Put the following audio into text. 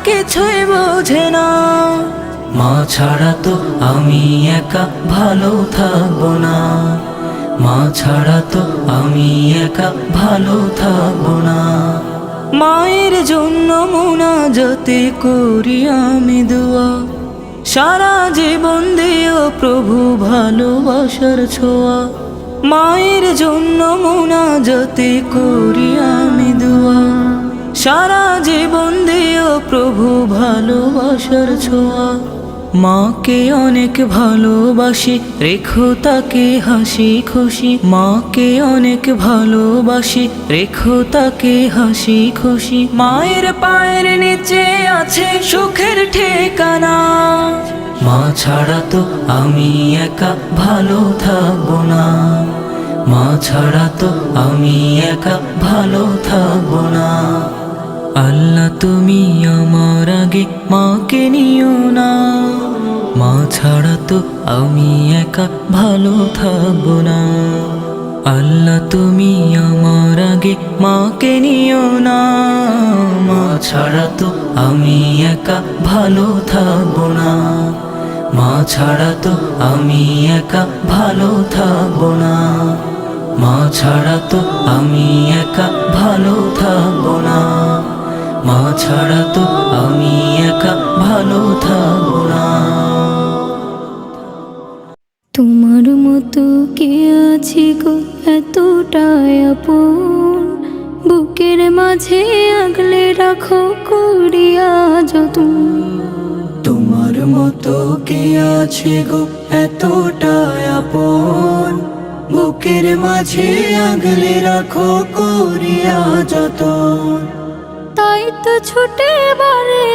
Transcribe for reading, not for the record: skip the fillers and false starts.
কিছুই বোঝে না। মা ছাড়া তো আমি একা ভালো থাকবো না, মা ছাড়া তো আমি একা ভালো থাকবো না। মায়ের জন্য মুনাজাতে করি আমি দোয়া, সারা জীবন দিও প্রভু ভালোবাসার ছোঁয়া। মায়ের জন্য মুনাজাতে করি আমি দোয়া, সারা জীবন দিও প্রভু ভালোবাসার ছোঁয়া। মাকে অনেক ভালোবাসি, রেখো তাকে হাসি খুশি। মাকে অনেক ভালোবাসি, রেখো তাকে হাসি খুশি। মায়ের পায়ের নিচে আছে সুখের ঠিকানা। মা ছাড়া তো আমি একা ভালো থাকবো না, মা ছাড়া তো আমি একা ভালো থাকবো না। আল্লাহ তুমি আমার আগে মাকে নিও না, মা ছাড়া তো আমি একা ভালো থাকবো না। আল্লাহ তুমি আমার আগে মাকে নিও না, মা ছাড়া তো আমি একা ভালো থাকবো না। মা ছাড়া তো আমি একা ভালো থাকবো না, মা ছাড়া তো আমি একা ভালো থাকবো না। মা ছাড়া তো আমি একা ভালো থাকবো না। তোমার মতো কে আছে গো এতটাই আপন, বুকের মাঝে আগলে রাখো করিয়া যতন। তোমার মতো কে আছে গো এতটাই আপন, বুকের মাঝে আগলে রাখো করিয়া যতন। তাই তো ছুটে বারে